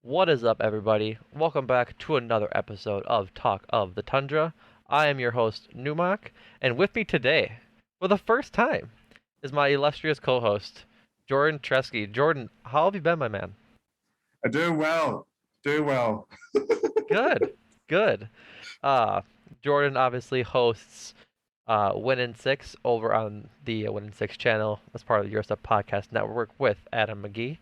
What is up, everybody? Welcome back to another episode of Talk of the Tundra. I am your host, Numac, and with me today, for the first time, is my illustrious co-host, Jordan Treske. Jordan, how have you been, my man? I do well. Do well. Good, good. Uh, Jordan obviously hosts Win in Six over on the Win in Six channel as part of the Eurostep Podcast Network with Adam McGee.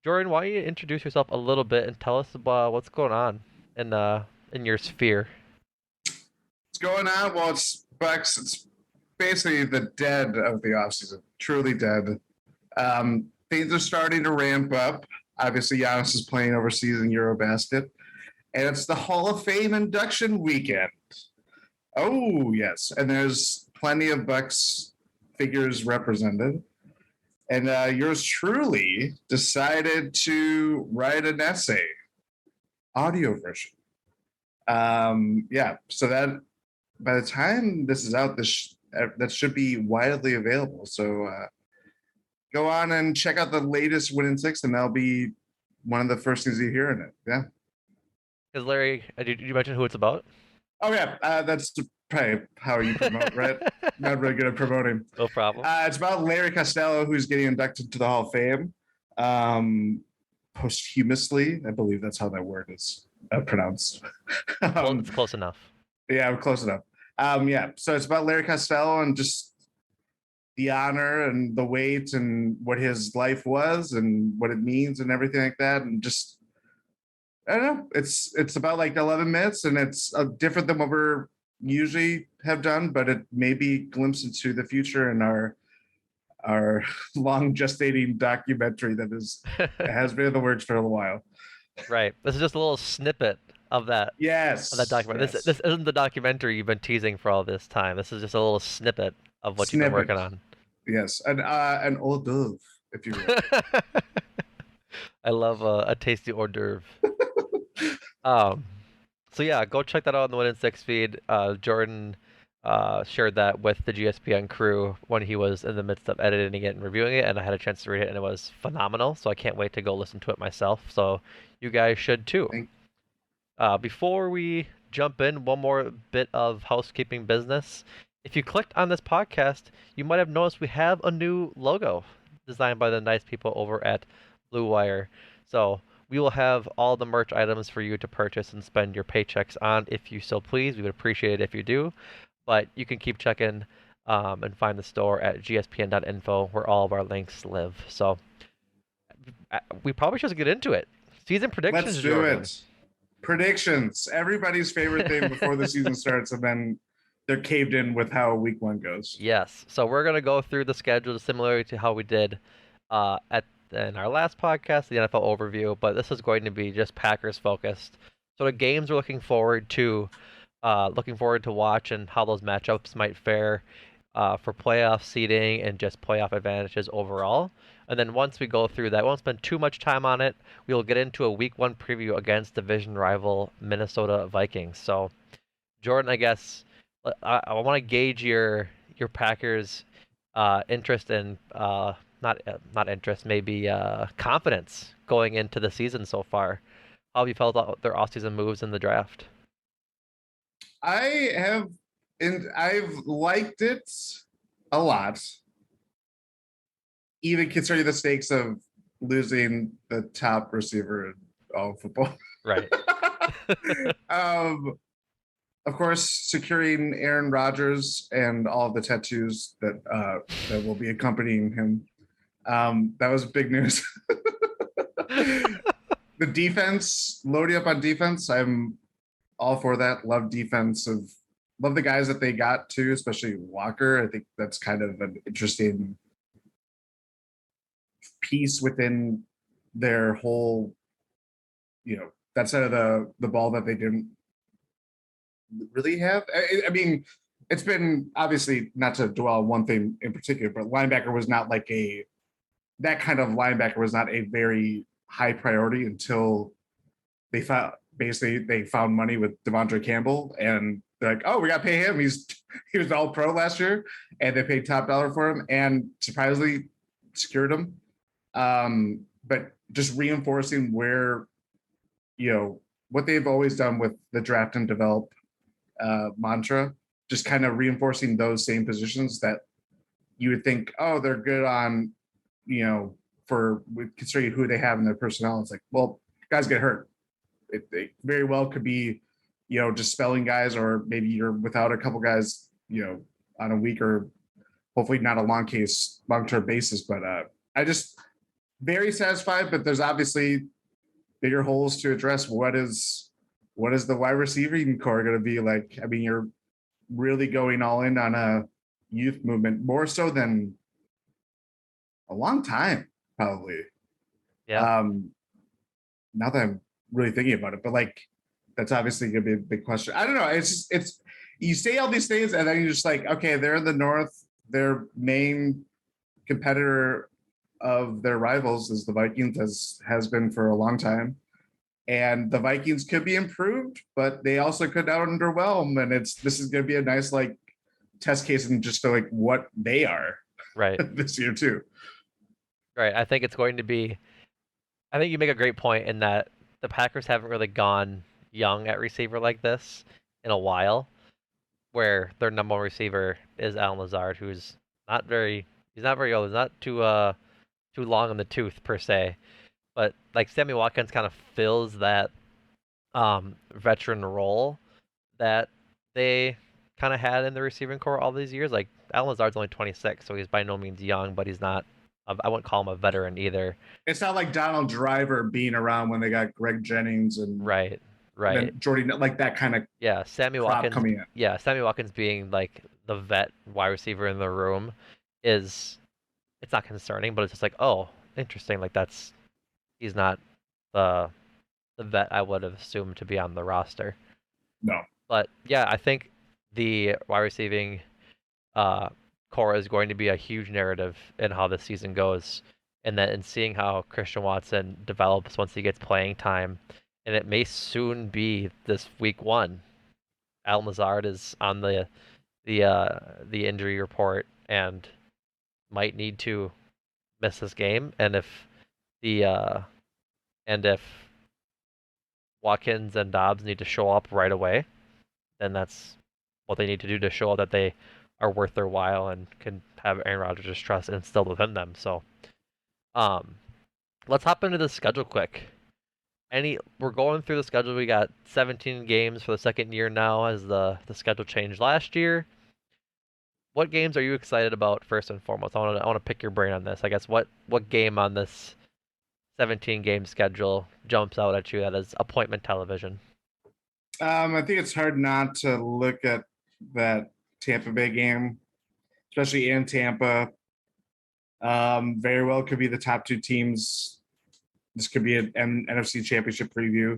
Jordan, why don't you introduce yourself a little bit and tell us about what's going on in your sphere? What's going on? Well, it's Bucks. It's basically the dead of the offseason. Truly dead. Things are starting to ramp up. Obviously, Giannis is playing overseas in Eurobasket. And it's the Hall of Fame induction weekend. Oh, yes. And there's plenty of Bucks figures represented. And yours truly decided to write an essay, audio version. So that by the time this is out, that should be widely available. So go on and check out the latest Win in Six, and that'll be one of the first things you hear in it. Yeah. Because Larry, did you mention who it's about? Oh yeah, that's probably how you promote, right? Not really good at promoting. No problem. It's about Larry Costello, who's getting inducted to the Hall of Fame posthumously. I believe that's how that word is pronounced. It's close enough. Yeah, close enough. So it's about Larry Costello and just the honor and the weight and what his life was and what it means and everything like that. And just, I don't know, it's about like 11 minutes and it's different than what we're usually have done, but it may be a glimpse into the future and our long gestating documentary that has been in the works for a while. Right. This is just a little snippet of that. Yes. Of that document. Yes. This isn't the documentary you've been teasing for all this time. This is just a little snippet of what you've been working on. Yes, an hors d'oeuvre, if you will. I love a tasty hors d'oeuvre. So yeah, go check that out on the Win in Six feed. Jordan shared that with the GSPN crew when he was in the midst of editing it and reviewing it, and I had a chance to read it, and it was phenomenal. So I can't wait to go listen to it myself. So you guys should too. Before we jump in, one more bit of housekeeping business. If you clicked on this podcast, you might have noticed we have a new logo designed by the nice people over at Blue Wire. So we will have all the merch items for you to purchase and spend your paychecks on if you so please. We would appreciate it if you do. But you can keep checking and find the store at gspn.info where all of our links live. So we probably should get into it. Season predictions. Let's do it. Predictions. Everybody's favorite thing before the season starts, and then they're caved in with how week one goes. Yes. So we're going to go through the schedule similarly to how we did in our last podcast, the NFL overview, but this is going to be just Packers focused. So the games we're looking forward to watch and how those matchups might fare for playoff seeding and just playoff advantages overall. And then once we go through that, we won't spend too much time on it. We will get into a week one preview against division rival Minnesota Vikings. So, Jordan, I guess I want to gauge your Packers interest in not interest, maybe confidence going into the season so far. How have you felt about their offseason moves in the draft? I've liked it a lot, even considering the stakes of losing the top receiver in all of football. Right. Of course, securing Aaron Rodgers and all of the tattoos that will be accompanying him. That was big news. The defense, loading up on defense, I'm all for that. Love defensive. Love the guys that they got too, especially Walker. I think that's kind of an interesting piece within their whole, that side of the ball that they didn't really have. I mean, it's been obviously, not to dwell on one thing in particular, but linebacker was not like that kind of linebacker was not a very high priority until they found money with Devondre Campbell, and they're like, oh, we got to pay him. He was all pro last year, and they paid top dollar for him, and surprisingly secured him. But just reinforcing where what they've always done with the draft and develop mantra, just kind of reinforcing those same positions that you would think, oh, they're good on, for considering who they have in their personnel. It's like, well, guys get hurt. They very well could be, just spelling guys, or maybe you're without a couple guys, on a week or hopefully not a long-term basis. But I just very satisfied, but there's obviously bigger holes to address. What is the wide receiving core going to be like? I mean, you're really going all in on a youth movement, more so than a long time, probably. Yeah. Now that I'm really thinking about it, but like, that's obviously going to be a big question. I don't know. It's you say all these things and then you're just like, okay, they're in the North. Their main competitor of their rivals is the Vikings, as has been for a long time. And the Vikings could be improved, but they also could underwhelm. And this is going to be a nice like test case and just like what they are Right. this year too. Right. I think it's going to be. I think you make a great point in that the Packers haven't really gone young at receiver like this in a while, where their number one receiver is Alan Lazard, who's not very. He's not very old. He's not too long in the tooth per se, but like Sammy Watkins kind of fills that veteran role that they kind of had in the receiving core all these years. Like Alan Lazard's only 26, so he's by no means young, but he's not. I wouldn't call him a veteran either. It's not like Donald Driver being around when they got Greg Jennings and Right. Right. then Jordy, like that kind of Yeah, Sammy crop Watkins. coming in. Yeah, Sammy Watkins being like the vet wide receiver in the room is it's not concerning, but it's just like, oh, interesting. Like he's not the vet I would have assumed to be on the roster. No. But yeah, I think the wide receiving uh, core is going to be a huge narrative in how this season goes, and that in seeing how Christian Watson develops once he gets playing time, and it may soon be this week one. Al Lazard is on the injury report and might need to miss this game, the and if Watkins and Dobbs need to show up right away, then that's what they need to do to show that they are worth their while and can have Aaron Rodgers' trust instilled within them. So, um, let's hop into the schedule quick. We're going through the schedule. We got 17 games for the second year now, as the schedule changed last year. What games are you excited about first and foremost? I want to pick your brain on this. I guess what game on this 17 game schedule jumps out at you that is appointment television? I think it's hard not to look at that Tampa Bay game, especially in Tampa. Very well could be the top two teams. This could be an NFC Championship preview.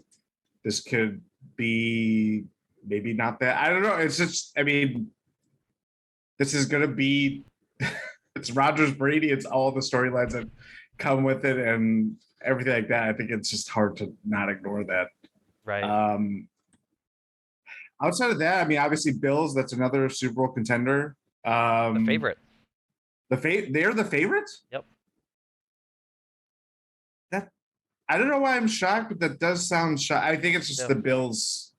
This could be maybe not that. I don't know. It's just, I mean, this is going to be, it's Rodgers Brady. It's all the storylines that come with it and everything like that. I think it's just hard to not ignore that. Right. Outside of that, I mean, obviously Bills, that's another Super Bowl contender. The favorite. They're the favorites? Yep. I don't know why I'm shocked, but that does sound shocked. I think it's just the Bills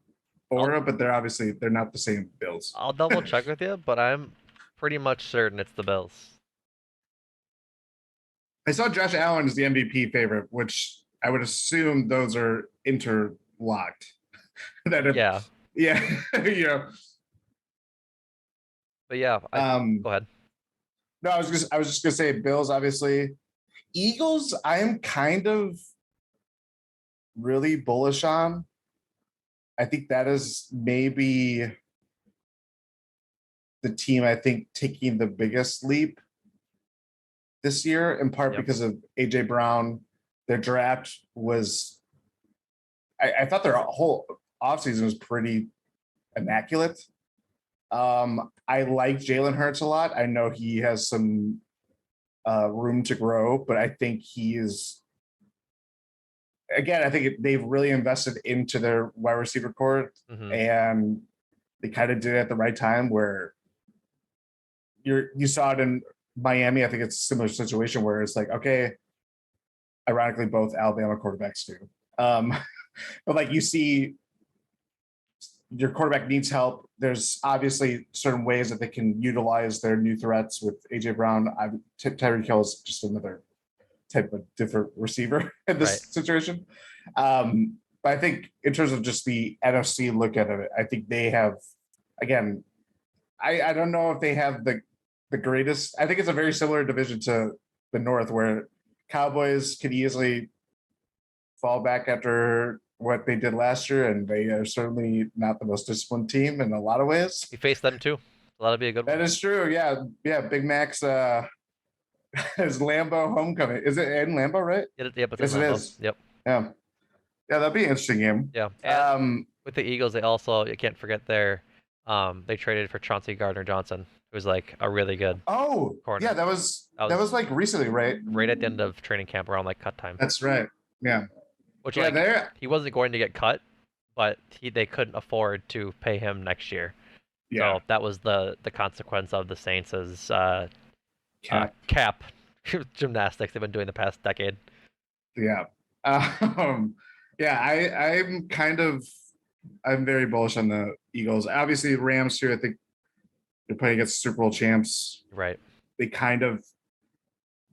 aura, but they're not the same Bills. I'll double check with you, but I'm pretty much certain it's the Bills. I saw Josh Allen as the MVP favorite, which I would assume those are interlocked. Yeah. Yeah. But yeah, go ahead. No, I was just gonna say Bills, obviously. Eagles, I am kind of really bullish on. I think that is maybe the team I think taking the biggest leap this year, in part because of AJ Brown. Their draft was, I thought their whole offseason was pretty immaculate. I like Jalen Hurts a lot. I know he has some room to grow, but I think he is, again, I think they've really invested into their wide receiver core, and they kind of did it at the right time where you saw it in Miami. I think it's a similar situation where it's like, okay, ironically, both Alabama quarterbacks do. but like you see your quarterback needs help. There's obviously certain ways that they can utilize their new threats with AJ Brown. Tyreek Hill is just another type of different receiver in this Right. situation. But I think in terms of just the NFC look at it, I think they have, again, I don't know if they have the greatest. I think it's a very similar division to the North, where Cowboys could easily fall back after what they did last year, and they are certainly not the most disciplined team in a lot of ways. You face them too. So that'll be a good one. That is true. Yeah. Big Mac's is Lambeau homecoming. Is it in Lambeau, right? Yep, it's Yes, in it Lambeau. is. Yep. Yeah. Yeah, that'd be an interesting game. Yeah. And with the Eagles, they also, you can't forget they traded for Chauncey Gardner-Johnson, who's like a really good corner. Yeah, that was like recently, right? Right at the end of training camp, around like cut time. That's right. Yeah. Which he wasn't going to get cut, but they couldn't afford to pay him next year. Yeah. So that was the consequence of the Saints' cap gymnastics they've been doing the past decade. Yeah. I'm very bullish on the Eagles. Obviously, the Rams too. I think they're playing against Super Bowl champs. Right. They kind of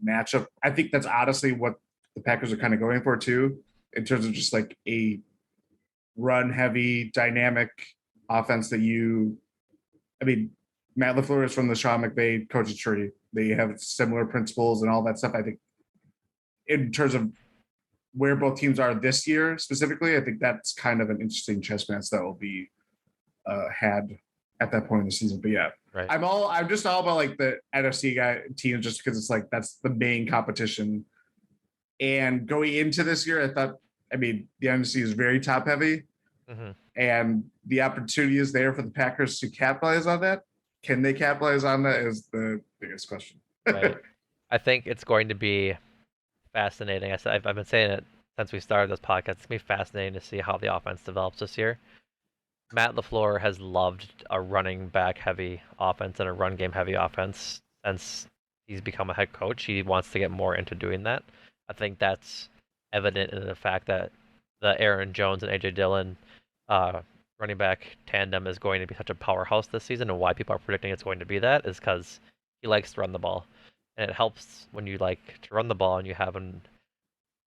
match up. I think that's honestly what the Packers are kind of going for too, in terms of just like a run-heavy, dynamic offense that Matt LaFleur is from the Sean McVay coaching tree. They have similar principles and all that stuff. I think in terms of where both teams are this year specifically, I think that's kind of an interesting chess match that will be had at that point in the season. But yeah, right. I'm just all about like the NFC teams, just because it's like that's the main competition. And going into this year, I thought, the NFC is very top heavy, and the opportunity is there for the Packers to capitalize on that. Can they capitalize on that is the biggest question. Right. I think it's going to be fascinating. I've been saying it since we started this podcast. It's going to be fascinating to see how the offense develops this year. Matt LaFleur has loved a running back heavy offense and a run game heavy offense since he's become a head coach. He wants to get more into doing that. I think that's evident in the fact that the Aaron Jones and AJ Dillon running back tandem is going to be such a powerhouse this season, and why people are predicting it's going to be that is because he likes to run the ball. And it helps when you like to run the ball and you have a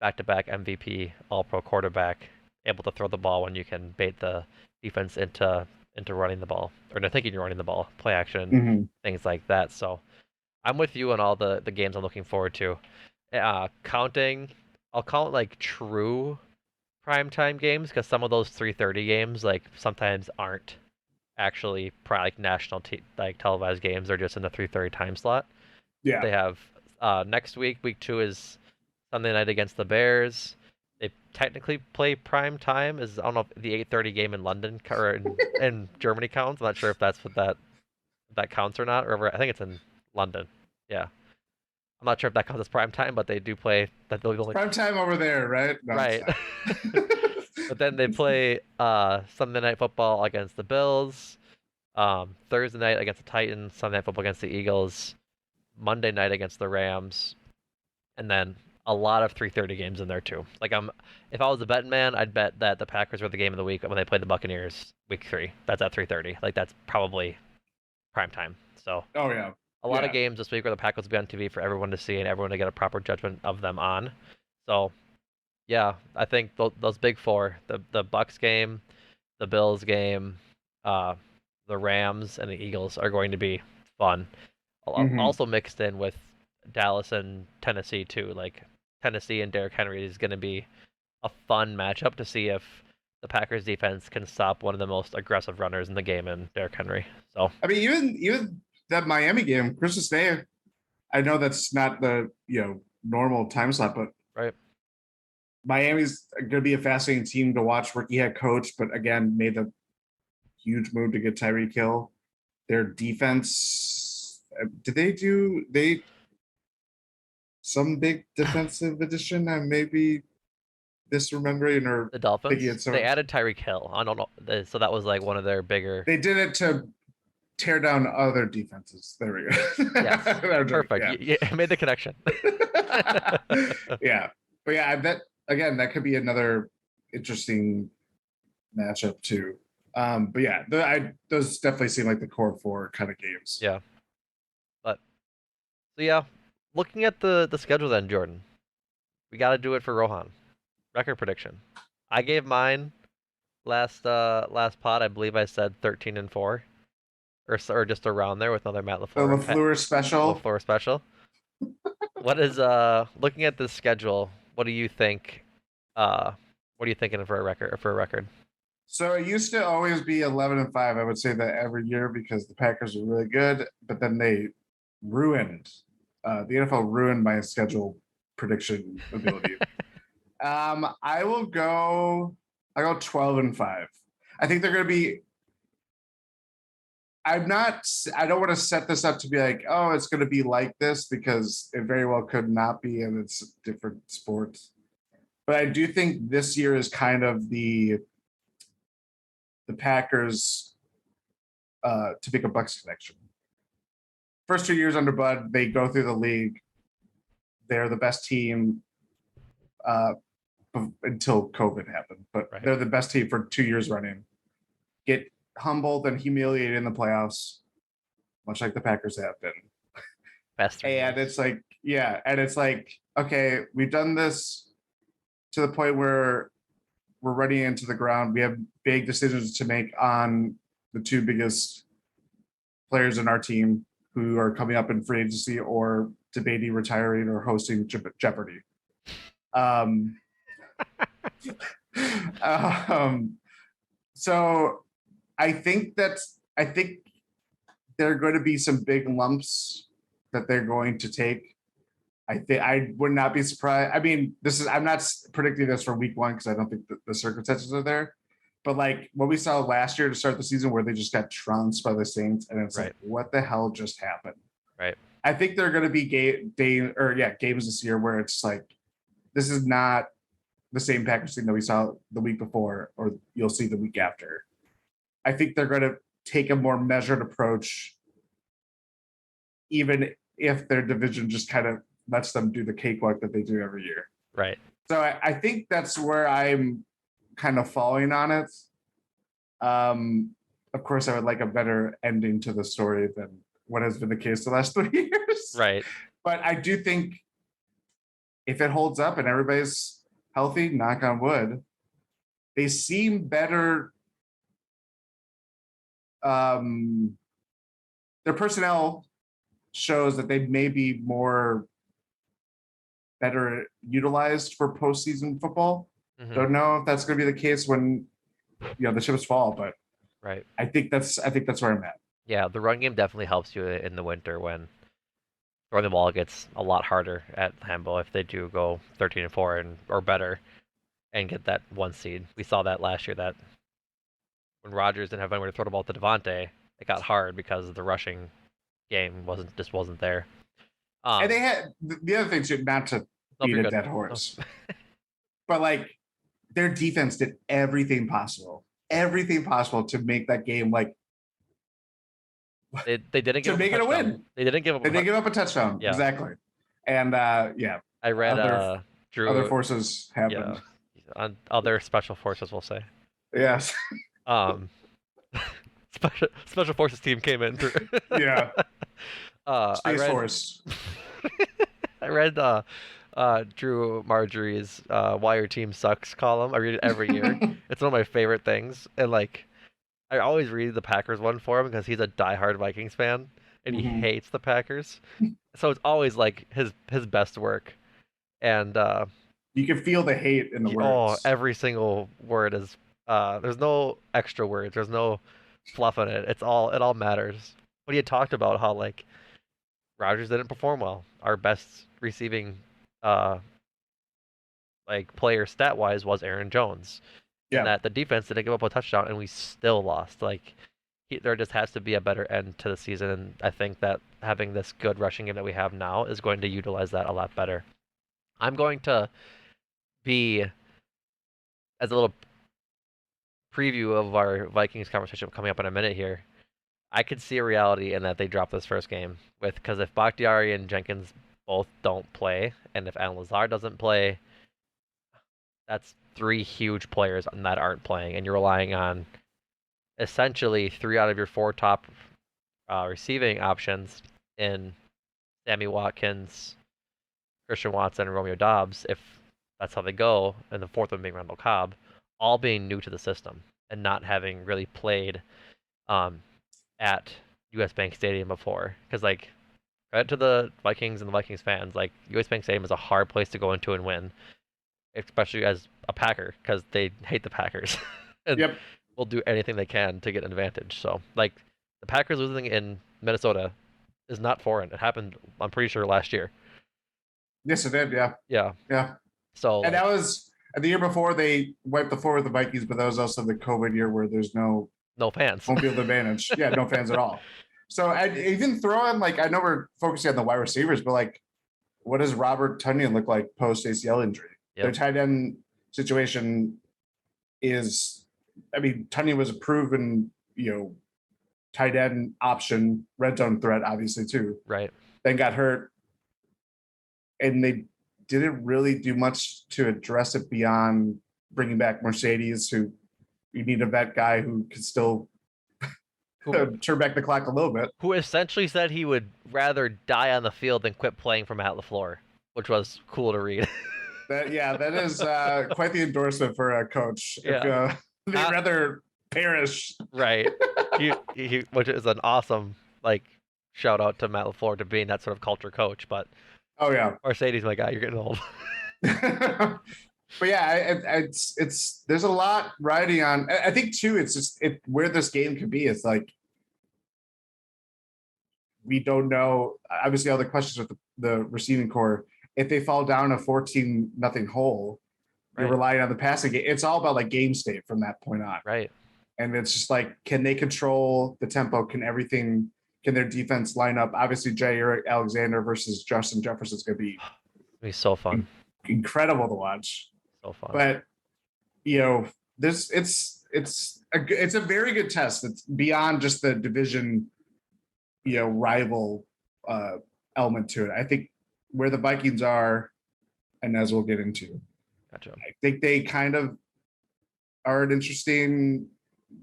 back-to-back MVP, all-pro quarterback able to throw the ball when you can bait the defense into running the ball, or into thinking you're running the ball, play action, things like that. So I'm with you on all the games I'm looking forward to. I'll count like true primetime games, because some of those 3:30 games like sometimes aren't actually national televised games. They're just in the 3:30 time slot. Yeah. They have next week 2 is Sunday night against the Bears. They technically play prime time. I don't know if the 8:30 game in London or in Germany counts. I'm not sure if that's what that counts or not. Or I think it's in London. Yeah. I'm not sure if that counts as prime time, but they do play that. Prime time over there, right? No, right. But then they play Sunday night football against the Bills, Thursday night against the Titans, Sunday night football against the Eagles, Monday night against the Rams, and then a lot of 3:30 games in there too. Like if I was a betting man, I'd bet that the Packers were the game of the week when they played the Buccaneers week 3. That's at 3:30. Like that's probably prime time. So. Oh yeah. A lot of games this week where the Packers will be on TV for everyone to see and everyone to get a proper judgment of them on. So, yeah, I think those big 4, the Bucs game, the Bills game, the Rams, and the Eagles are going to be fun. Also mixed in with Dallas and Tennessee too. Like Tennessee and Derrick Henry is going to be a fun matchup to see if the Packers defense can stop one of the most aggressive runners in the game in Derrick Henry. So even that Miami game, Christmas Day, I know that's not the normal time slot, but right, Miami's going to be a fascinating team to watch. Rookie head coach, but again, made the huge move to get Tyreek Hill. Their defense, did they do some big defensive addition? I may be misremembering, or the Dolphins. They added Tyreek Hill. I don't know, so that was like one of their bigger. They did it to tear down other defenses. There we go. Yes. Perfect. You made the connection. Yeah. But yeah, I bet again that could be another interesting matchup too. But yeah, those definitely seem like the core four kind of games. Yeah. But so yeah, looking at the schedule then, Jordan, we got to do it for Rohan. Record prediction. I gave mine last pod. I believe I said 13-4, or just around there with another Matt The LaFleur special. LaFleur special. What is looking at this schedule? What do you think? What are you thinking for a record? So it used to always be 11-5. I would say that every year because the Packers are really good, but then they ruined the NFL ruined my schedule prediction ability. I will go. I go 12-5. I think they're going to be. I'm not. I don't want to set this up to be like, oh, it's going to be like this because it very well could not be, and it's different sports. But I do think this year is kind of the Packers to make a Bucks connection. First 2 years under Bud, they go through the league. They're the best team until COVID happened, but Right. they're the best team for 2 years running. Get humbled and humiliated in the playoffs, much like the Packers have been. Best 3 years. It's like, yeah, and it's like, okay, we've done this to the point where we're running into the ground. We have big decisions to make on the two biggest players in our team who are coming up in free agency or debating retiring or hosting Jeopardy. So I think there are going to be some big lumps that they're going to take. I think I would not be surprised. I mean, I'm not predicting this for week one because I don't think the circumstances are there. But like what we saw last year to start the season where they just got trounced by the Saints, and it's like, what the hell just happened? Right. I think there are going to be games this year where it's like, this is not the same Packers team that we saw the week before, or you'll see the week after. I think they're going to take a more measured approach, even if their division just kind of lets them do the cakewalk that they do every year. Right. So I think that's where I'm kind of falling on it. Of course, I would like a better ending to the story than what has been the case the last 3 years. Right. But I do think if it holds up and everybody's healthy, knock on wood, they seem better. Their personnel shows that they may be better utilized for postseason football. Mm-hmm. Don't know if that's going to be the case when the chips fall, but right. I think that's where I'm at. Yeah, the run game definitely helps you in the winter when throwing the ball gets a lot harder at Lambeau if they do go 13-4 or better and get that 1 seed. We saw that last year that when Rodgers didn't have anywhere to throw the ball to Devontae, it got hard because the rushing game wasn't there. And they had the other thing too, not to beat a dead horse, but like their defense did everything possible to make that game like they didn't give to make it a win. They didn't give up. They didn't give up a touchdown. Yeah. Exactly. And yeah, I read Drew. Other forces happened. Yeah, other special forces, we'll say. Yes. Special forces team came in through. Yeah. Space Force. I read Drew Marjorie's "Why Your Team Sucks" column. I read it every year. It's one of my favorite things, and like I always read the Packers one for him because he's a diehard Vikings fan and he hates the Packers. So it's always like his best work, and you can feel the hate in the words. Oh, every single word is. There's no extra words. There's no fluff in it. It all matters. When you talked about how like Rodgers didn't perform well, our best receiving like player stat wise was Aaron Jones. Yeah. And that the defense didn't give up a touchdown and we still lost. Like there just has to be a better end to the season, and I think that having this good rushing game that we have now is going to utilize that a lot better. I'm going to be, as a little preview of our Vikings conversation coming up in a minute here, I could see a reality in that they drop this first game because if Bakhtiari and Jenkins both don't play, and if Alan Lazard doesn't play, that's three huge players that aren't playing, and you're relying on essentially three out of your four top receiving options in Sammy Watkins, Christian Watson, and Romeo Dobbs, if that's how they go, and the fourth one being Randall Cobb, all being new to the system and not having really played um, at US Bank Stadium before. Because, like, credit to the Vikings and the Vikings fans, like, US Bank Stadium is a hard place to go into and win, especially as a Packer, because they hate the Packers and Yep. will do anything they can to get an advantage. So, like, the Packers losing in Minnesota is not foreign. It happened, I'm pretty sure, last year. Yes, it did. Yeah. Yeah. Yeah. So, And like, that was the year before they wiped the floor with the Vikings, but that was also the COVID year where there's no no fans. home field advantage. Yeah, no fans at all. So I even throw in, like, I know we're focusing on the wide receivers, but like, what does Robert Tonyan look like post ACL injury? Their Yep. tight end situation is, I mean, Tonyan was a proven, tight end option, red zone threat, obviously too. Right. Then got hurt, and they didn't really do much to address it beyond bringing back Mercedes, who you need a vet guy who can still Who turn back the clock a little bit. who essentially said he would rather die on the field than quit playing for Matt LaFleur, which was cool to read. That is quite the endorsement for a coach. Yeah. If they'd rather perish. Right. Which is an awesome, like, shout out to Matt LaFleur to being that sort of culture coach. But Oh yeah. Mercedes, my guy, you're getting old. But yeah, it's there's a lot riding on. I think too, it's just where this game could be. It's like we don't know. Obviously, all the questions with the receiving core. If they fall down a 14-0 hole, you're Right. relying on the passing game. It's all about like game state from that point on. Right. And it's just like, can they control the tempo? Can their defense line up? Obviously, Jair Alexander versus Justin Jefferson is going to be It'll be so fun. incredible to watch. So fun. But it's a very good test. It's beyond just the division, rival element to it. I think where the Vikings are, and as we'll get into, Gotcha. I think they kind of are an interesting,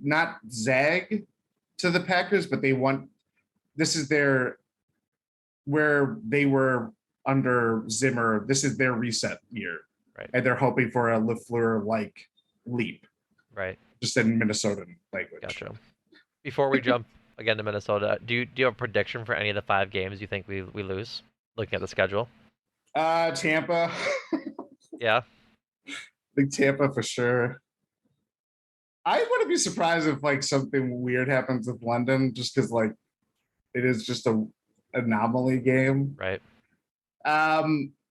not zag to the Packers, but this is where they were under Zimmer. This is their reset year. Right. And they're hoping for a LaFleur-like leap. Right. Just in Minnesotan language. Gotcha. Before we jump again to Minnesota, do you have a prediction for any of the 5 games you think we lose? Looking at the schedule. Tampa. Yeah. I think Tampa for sure. I wouldn't be surprised if like something weird happens with London, just because like it is just a anomaly game. Right.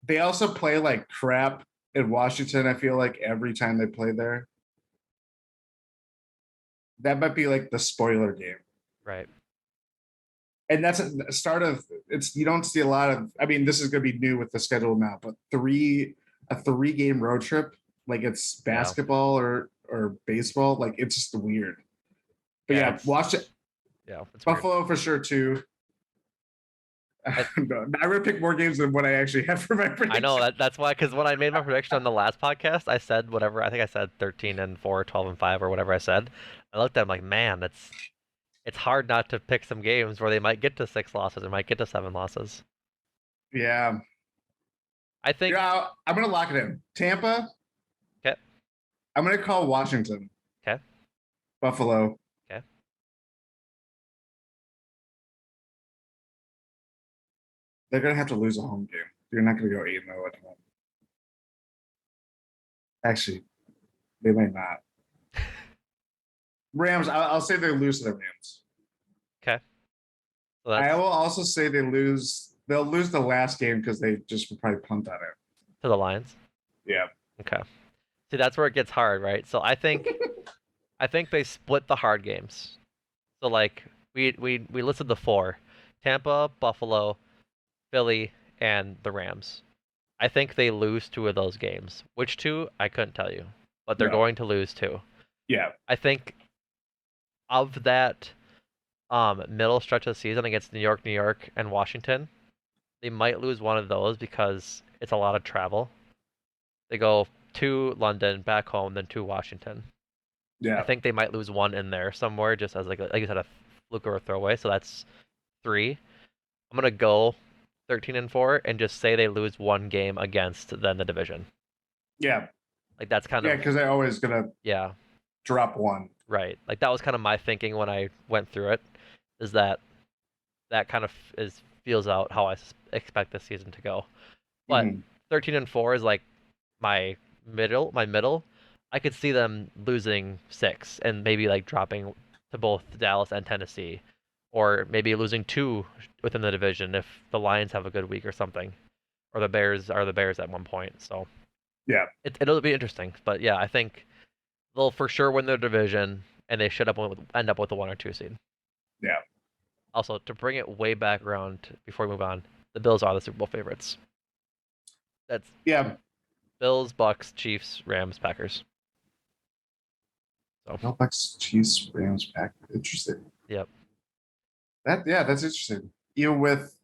They also play like crap in Washington. I feel like every time they play there, that might be like the spoiler game. Right. And that's a start of it's. You don't see a lot of. I mean, this is going to be new with the schedule now, but a 3-game road trip, like it's basketball or baseball, like it's just weird. But yeah, watch it. Yeah, Buffalo weird. for sure too. I would pick more games than what I actually had for my prediction. I know that's why, because when I made my prediction on the last podcast, I said whatever. I think I said 13-4, 12-5, or whatever I said. I looked at them like, man, it's hard not to pick some games where they might get to 6 losses or might get to 7 losses. Yeah. I think. Yeah, I'm gonna lock it in. Tampa. Okay. I'm gonna call Washington. Okay. Buffalo. Okay. They're gonna have to lose a home game. You're not gonna go 8-0 at home. Actually, they might not. Rams. I'll say they lose to the Rams. Okay. So I will also say they'll lose the last game because they just will probably punt on it. to the Lions. Yeah. Okay. See, that's where it gets hard, right? So I think they split the hard games. So like we listed the 4: Tampa, Buffalo, Philly, and the Rams. I think they lose 2 of those games. Which 2? I couldn't tell you, but they're going to lose 2. Yeah. I think of that middle stretch of the season against New York, and Washington, they might lose one of those because it's a lot of travel. They go 2 London, back home, then 2 Washington. I Yeah. think they might lose 1 in there somewhere, just as like you said, a fluke or a throwaway. So that's 3. I'm gonna go 13-4 and just say they lose 1 game against then the division. Yeah. Like that's kind Yeah. of Because they're always gonna yeah, drop one. right. Like that was kind of my thinking when I went through it. Is that kind of feels out how I expect this season to go. But Mhm. 13-4 is like my middle. I could see them losing 6 and maybe like dropping to both Dallas and Tennessee, or maybe losing 2 within the division if the Lions have a good week or something, or the Bears are the Bears at one point. So Yeah. it'll be interesting. But yeah, I think they'll for sure win their division, and they should end up with a 1 or 2 seed. Yeah. Also, to bring it way back around before we move on, the Bills are the Super Bowl favorites. That's Yeah. Bills, Bucks, Chiefs, Rams, Packers. So, No Bucks, Chiefs, Rams, Pack. Interesting. yep. That's interesting. Even with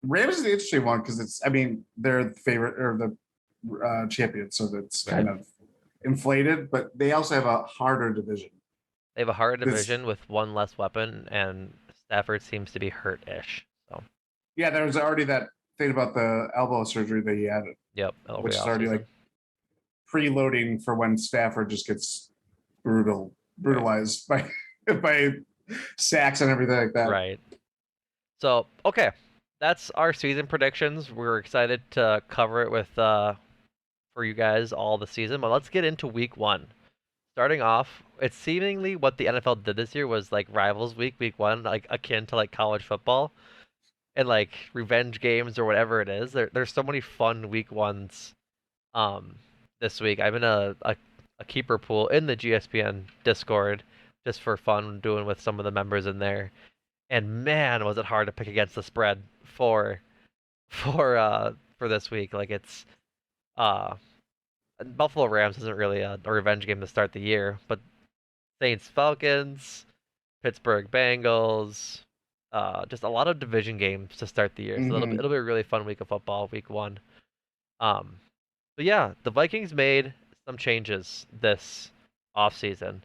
Rams is the interesting one because it's, I mean, they're the favorite or the champion, so that's Right. kind of inflated. But they also have a harder division. They have a hard This, division with 1 less weapon, and Stafford seems to be hurt-ish. So, yeah, there was already that thing about the elbow surgery that he had, yep, that'll be which is off already season. like preloading for when Stafford just gets brutalized by by sacks and everything like that. Right. So, okay, that's our season predictions. We're excited to cover it with for you guys all the season. But let's get into week 1. Starting off, it's seemingly what the NFL did this year was like rivals week 1, like akin to like college football and like revenge games or whatever it is. There's so many fun week 1s um this week. I'm in a keeper pool in the GSPN Discord just for fun doing with some of the members in there. And man, was it hard to pick against the spread for this week. Like it's uh Buffalo Rams isn't really a revenge game to start the year, but Saints Falcons, Pittsburgh Bengals, just a lot of division games to start the year. So Mm-hmm. it'll be a really fun week of football, week 1. Um, but yeah, the Vikings made some changes this offseason.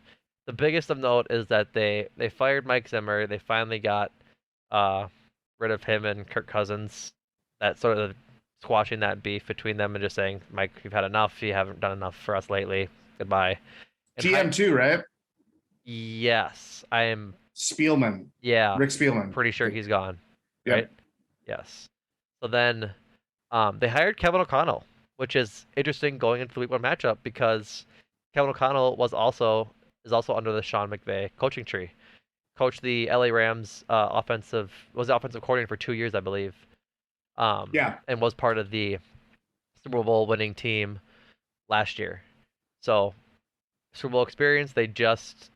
The biggest of note is that they fired Mike Zimmer. They finally got uh, rid of him and Kirk Cousins. That sort of squashing that beef between them and just saying, Mike, you've had enough. You haven't done enough for us lately. Goodbye. And GM too, right? yes, I am. Spielman, Yeah, Rick Spielman. pretty sure he's gone. Right? Yep. Yes. So then they hired Kevin O'Connell, which is interesting going into the week 1 matchup because Kevin O'Connell is also under the Sean McVay coaching tree. Coached the LA Rams was the offensive coordinator for 2 years, I believe, Yeah. and was part of the Super Bowl winning team last year. So Super Bowl experience, they just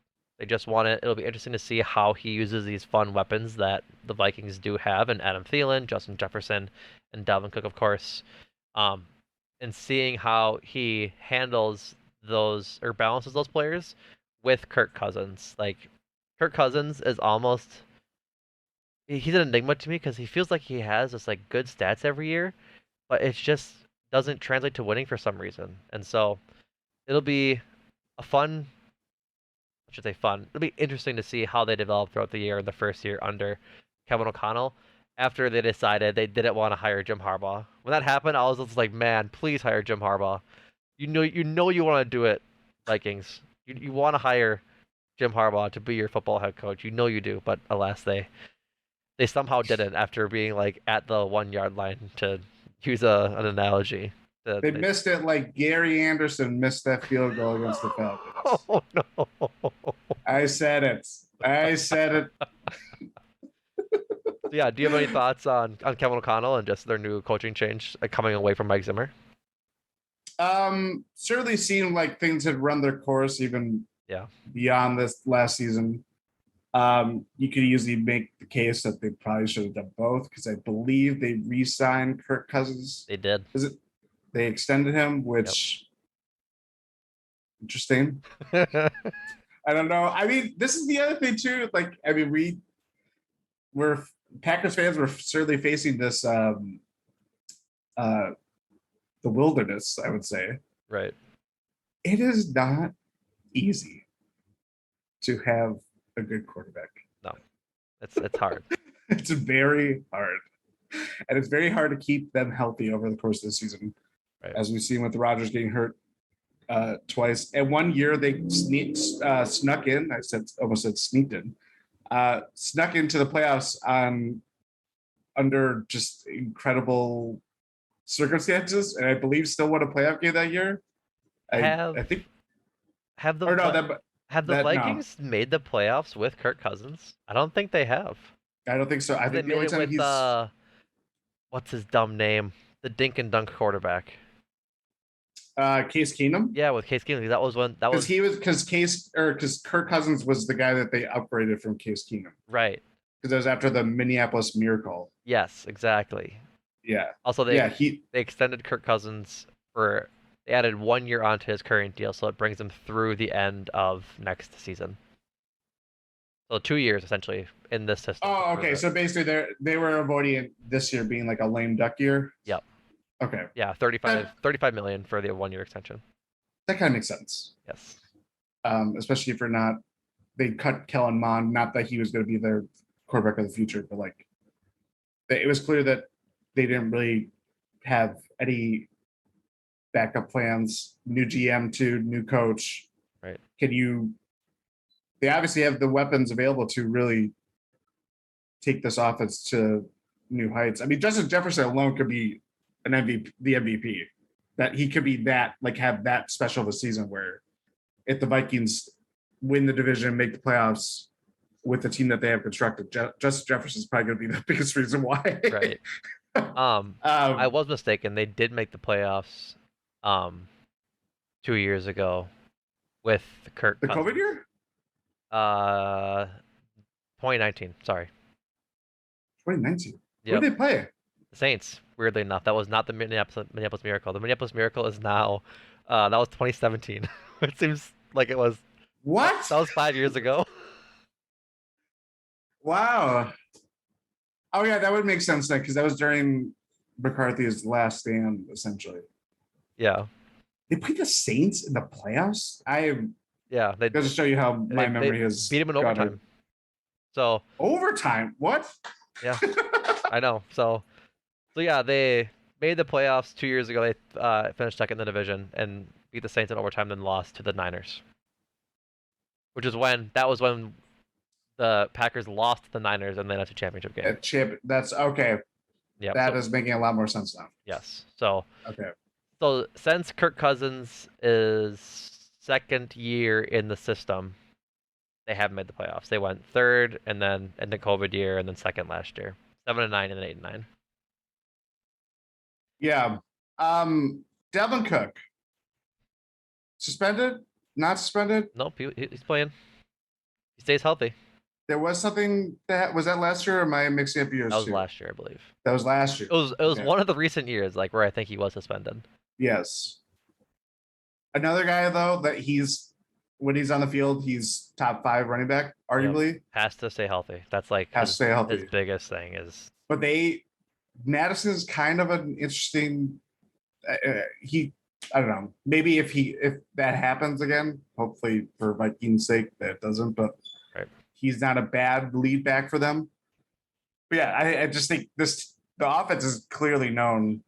won it. It'll be interesting to see how he uses these fun weapons that the Vikings do have, and Adam Thielen, Justin Jefferson, and Dalvin Cook, of course, um, and seeing how he handles those or balances those players with Kirk Cousins. Like Kirk Cousins is almost he's an enigma to me because he feels like he has this like good stats every year, but it just doesn't translate to winning for some reason. And so it'll be a fun I should say fun. It'll be interesting to see how they develop throughout the year in the first year under Kevin O'Connell after they decided they didn't want to hire Jim Harbaugh. When that happened, I was just like, man, please hire Jim Harbaugh. You want to do it, Vikings. You want to hire Jim Harbaugh to be your football head coach. You know you do, but alas, they somehow didn't after being like at the 1 yard line to use an analogy. They missed it like Gary Anderson missed that field goal against the Falcons. Oh no. I said it. I said it. Yeah, do you have any thoughts on Kevin O'Connell and just their new coaching change coming away from Mike Zimmer? Certainly seemed like things had run their course even Yeah, beyond this last season. You could easily make the case that they probably should have done both because I believe they re-signed Kirk Cousins. they did. Is it? They extended him, which interesting. I don't know. I mean, this is the other thing too. Like, I mean, we're Packers fans. We're certainly facing this the wilderness, I would say. Right. It is not easy to have a good quarterback. No, it's hard. It's very hard. And it's very hard to keep them healthy over the course of the season. Right. As we've seen with Rodgers getting hurt twice. And 1 year they snuck in. Almost said sneaked in. Snuck into the playoffs under just incredible circumstances, and I believe still won a playoff game that year. I think. Have the Or no, have the Vikings made the playoffs with Kirk Cousins? I don't think they have. I don't think so. I They think the made only it time with he's what's his dumb name? The dink and dunk quarterback. Case Keenum. Yeah, with Case Keenum. That was because Kirk Cousins was the guy that they upgraded from Case Keenum. Right. Because that was after the Minneapolis Miracle. Yes, exactly. Yeah. Also, they extended Kirk Cousins they added 1 year onto his current deal, so it brings him through the end of next season. So 2 years essentially in this system. Oh, okay. So basically, they were avoiding this year being like a lame duck year. Yep. Okay. Yeah, 35 million for the 1 year extension. That kind of makes sense. Yes. Especially if they cut Kellen Mond. Not that he was going to be their quarterback of the future, but like, it was clear that they didn't really have any backup plans. New GM too, new coach. Right. They obviously have the weapons available to really take this offense to new heights. I mean, Justin Jefferson alone could be the MVP. That he could be that, like, have that special of a season where if the Vikings win the division, make the playoffs with the team that they have constructed, Justin Jefferson is probably going to be the biggest reason why. Right. I was mistaken. They did make the playoffs 2 years ago with Kirk Cousins. COVID year? 2019. Sorry. 2019. Yep. Who did they play? The Saints. Weirdly enough, that was not the Minneapolis Miracle. The Minneapolis Miracle is now. That was 2017. It seems like it was. What? That was 5 years ago. Wow. Oh yeah, that would make sense then, because that was during McCarthy's last stand, essentially. Yeah. They played the Saints in the playoffs. Yeah, they just show you how my memory has beat them in overtime. So overtime? What? Yeah, I know. So yeah, they made the playoffs 2 years ago. They finished second in the division and beat the Saints in overtime, then lost to the Niners. That was when the Packers lost to the Niners and then it's a championship game. That's okay. Yeah, that is making a lot more sense now. Yes. So okay. So since Kirk Cousins is second year in the system, they haven't made the playoffs. They went third, and then in the COVID year, and then second last year. 7-9 and then 8-9. Yeah. Dalvin Cook suspended? Not suspended? Nope, he's playing. He stays healthy. There was something was that last year, or am I mixing up years? That was last year, I believe. That was last year. It was one of the recent years, like where I think he was suspended. Yes. Another guy though that when he's on the field, he's top 5 running back, arguably. Yep. Has to stay healthy. That's like his biggest thing is. But Madison's kind of an interesting. I don't know. Maybe if that happens again, hopefully for Vikings' sake that it doesn't. But he's not a bad lead back for them. But yeah, I just think the offense is clearly known.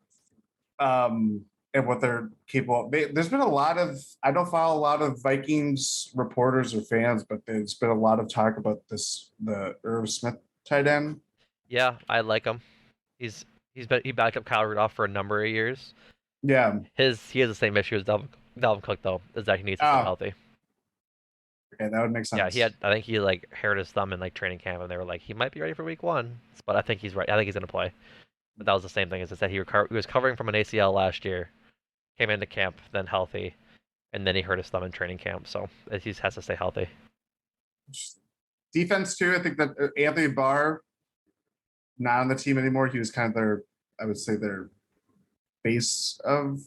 And what they're capable of. There's been I don't follow a lot of Vikings reporters or fans, but there's been a lot of talk about the Irv Smith tight end. Yeah, I like him. He backed up Kyle Rudolph for a number of years. Yeah. He has the same issue as Dalvin Cook though, is that he needs to stay healthy. Okay, that would make sense. Yeah, I think he like hurt his thumb in like training camp, and they were like, he might be ready for week 1, but I think he's right. I think he's gonna play. But that was the same thing as I said. He was covering from an ACL last year. Came into camp, then healthy, and then he hurt his thumb in training camp. So he has to stay healthy. Defense too. I think that Anthony Barr, not on the team anymore. He was kind of their base of,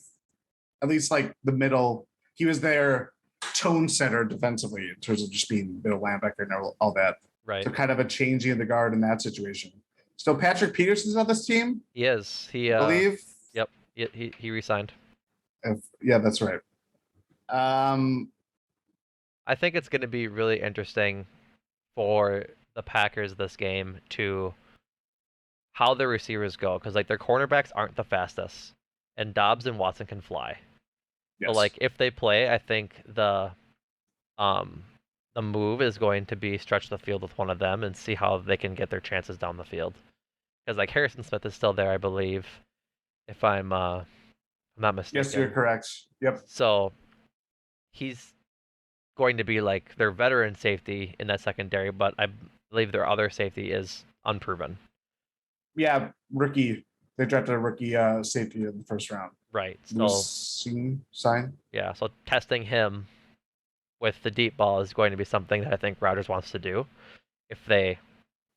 at least like the middle. He was their tone setter defensively in terms of just being middle linebacker and all that. Right. So kind of a changing of the guard in that situation. So Patrick Peterson's on this team. He is. I believe. Yep. He re-signed. Yeah, that's right. Um, I think it's going to be really interesting for the Packers this game to how their receivers go because like their cornerbacks aren't the fastest, and Dobbs and Watson can fly. So yes. like if they play, I think um the move is going to be stretch the field with one of them and see how they can get their chances down the field. Because like Harrison Smith is still there, I believe, if I'm not Yes, you're mistaken. correct. Yep. So he's going to be like their veteran safety in that secondary, but I believe their other safety is unproven. Yeah, rookie. They drafted a rookie safety in the first round. Right. So Lucine sign. yeah, so testing him with the deep ball is going to be something that I think Rodgers wants to do if they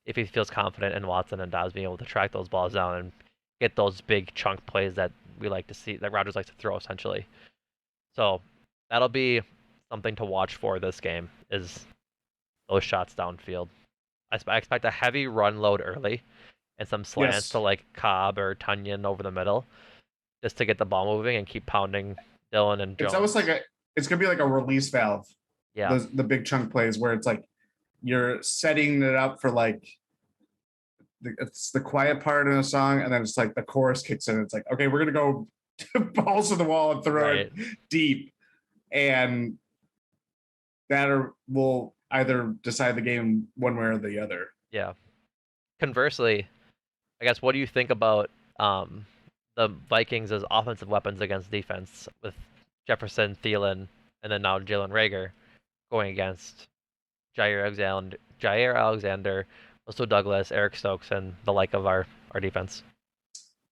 if he feels confident in Watson and Dobbs being able to track those balls down and get those big chunk plays that we like to see that Rodgers likes to throw essentially. So that'll be something to watch for this game is those shots downfield. I expect a heavy run load early and some slants to Yes. like Cobb or Tunyon over the middle just to get the ball moving and keep pounding Dillon and It's almost like Jones. it's gonna be like a release valve. Yeah, The big chunk plays where it's like you're setting it up for like it's the quiet part in a song, and then it's like the chorus kicks in. It's like, okay, we're gonna go balls to the wall and throw it right. deep, and will either decide the game one way or the other. Yeah. Conversely, I guess what do you think about the Vikings as offensive weapons against defense with Jefferson, Thielen, and then now Jalen Rager going against Jair Alexander, also Douglas, Eric Stokes, and the like of our defense.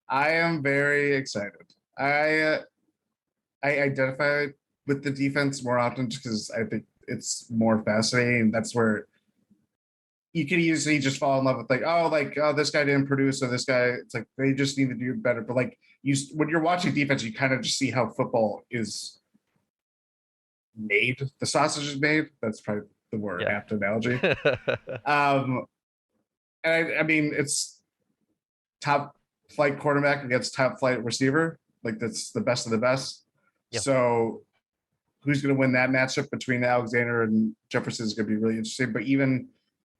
I am very excited. I I identify with the defense more often just because I think it's more fascinating. That's where you can easily just fall in love with like oh this guy didn't produce or this guy. It's like they just need to do better. But like you when you're watching defense, you kind of just see how football is made. The sausage is made. That's probably the more Yeah. apt analogy. Um, and I mean it's top flight quarterback against top flight receiver. Like that's the best of the best. Yep. So who's going to win that matchup between Alexander and Jefferson is going to be really interesting. But even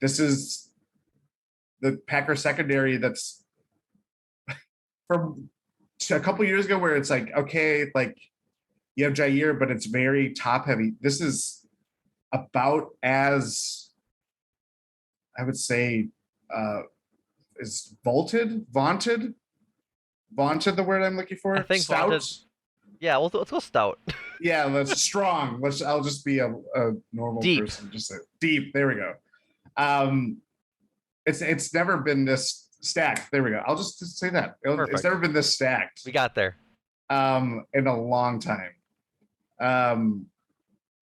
this is the Packers secondary that's from a couple years ago where it's like, okay, like you have Jair, but it's very top heavy. This is about as I would say is vaunted, the word I'm looking I for. think Stout. vaunted. Yeah, let's go stout. Yeah, that's strong. I'll just be a normal Deep. person. Just say deep. There we go. Um, it's never been this stacked. There we go. I'll just say that it's Perfect. never been this stacked. We got there. In a long time.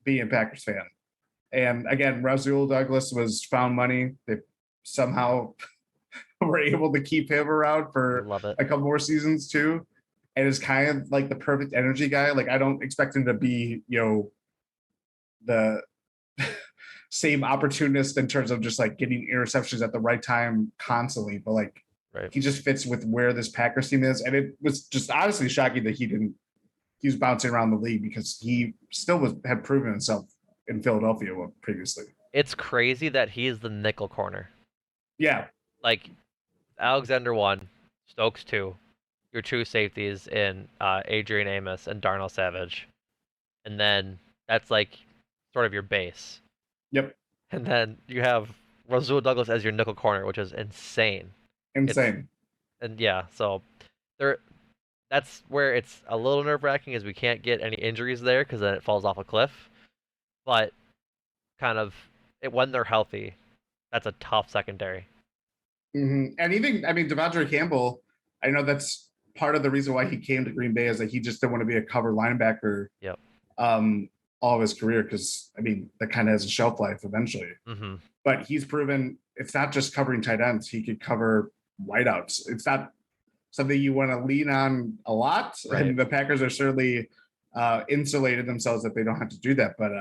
Being a Packers fan, and again, Rasul Douglas was found money. They somehow were able to keep him around for Love it. a couple more seasons too, and is kind of like the perfect energy guy. Like I don't expect him to be the same opportunist in terms of just like getting interceptions at the right time constantly, but like Right. he just fits with where this Packers team is. And it was just honestly shocking that he was bouncing around the league because he still had proven himself in Philadelphia previously. It's crazy that he is the nickel corner. Yeah. Like Alexander 1, Stokes 2, your true safeties in Adrian Amos and Darnell Savage. And then that's like sort of your base. Yep. And then you have Rasul Douglas as your nickel corner, which is insane. Insane. And yeah, so there that's where it's a little nerve-wracking is we can't get any injuries there because then it falls off a cliff. But kind of when they're healthy, that's a tough secondary. Mm-hmm. And even, I mean, Devondre Campbell, I know that's part of the reason why he came to Green Bay is that he just didn't want to be a cover linebacker Yep. All of his career because, I mean, that kind of has a shelf life eventually. Mm-hmm. But he's proven it's not just covering tight ends. He could cover wideouts. It's not something you want to lean on a lot. Right. And the Packers are certainly insulated themselves that they don't have to do that. But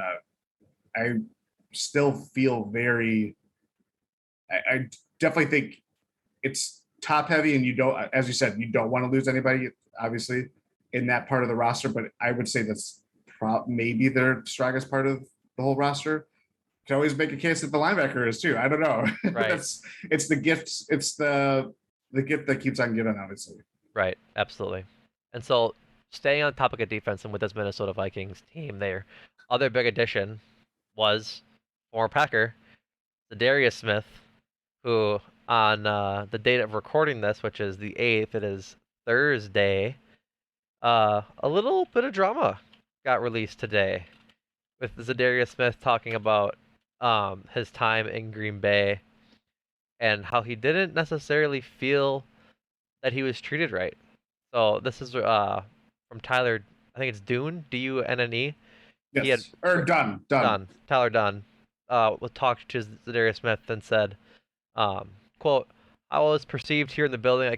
I still feel very, I definitely think it's top heavy and you don't, as you said, you don't want to lose anybody obviously, in that part of the roster, but I would say that's maybe their strongest part of the whole roster. Can always make a case that the linebacker is too. I don't know. Right. It's the gift. It's the gift that keeps on giving, obviously. Right. Absolutely. And so, staying on the topic of defense and with this Minnesota Vikings team, their other big addition was former Packer, Zadarius Smith, who on the date of recording this, which is the 8th, it is Thursday, a little bit of drama got released today with Zadarius Smith talking about his time in Green Bay and how he didn't necessarily feel that he was treated right. So this is from Tyler, I think it's Dune, Dunne. He had Yes, or done. Tyler Dunn, talked to Zadarius Smith and said, quote, "I was perceived here in the building.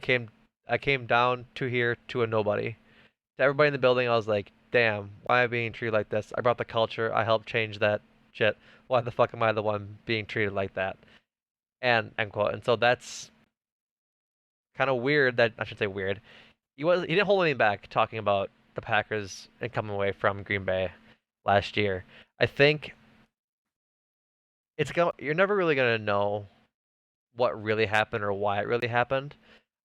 I came down to here to a nobody. To everybody in the building, I was like, damn, why am I being treated like this? I brought the culture. I helped change that shit. Why the fuck am I the one being treated like that?" And end quote. And so that's kind of weird. That I should say weird. He didn't hold anything back talking about the Packers and coming away from Green Bay last year. I think you're never really gonna know what really happened or why it really happened.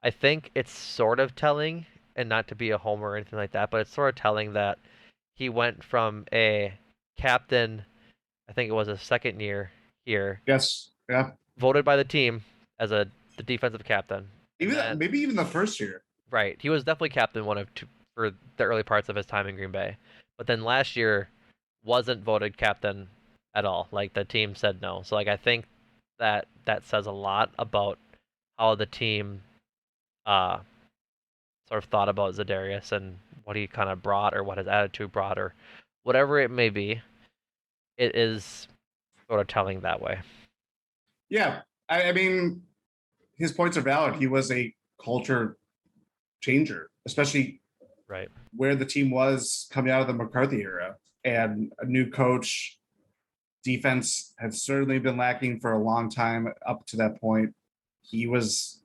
I think it's sort of telling, and not to be a homer or anything like that, but it's sort of telling that he went from a captain, I think it was his second year here, Yes, yeah. voted by the team as the defensive captain. Maybe even the first year. Right, he was definitely captain one of two for the early parts of his time in Green Bay, but then last year wasn't voted captain at all. Like the team said no. So like I think that says a lot about how the team uh sort of thought about Zadarius and what he kind of brought or what his attitude brought or whatever it may be. It is sort of telling that way. Yeah, I mean, his points are valid. He was a culture changer, especially Right. where the team was coming out of the McCarthy era, and a new coach. Defense had certainly been lacking for a long time up to that point. He was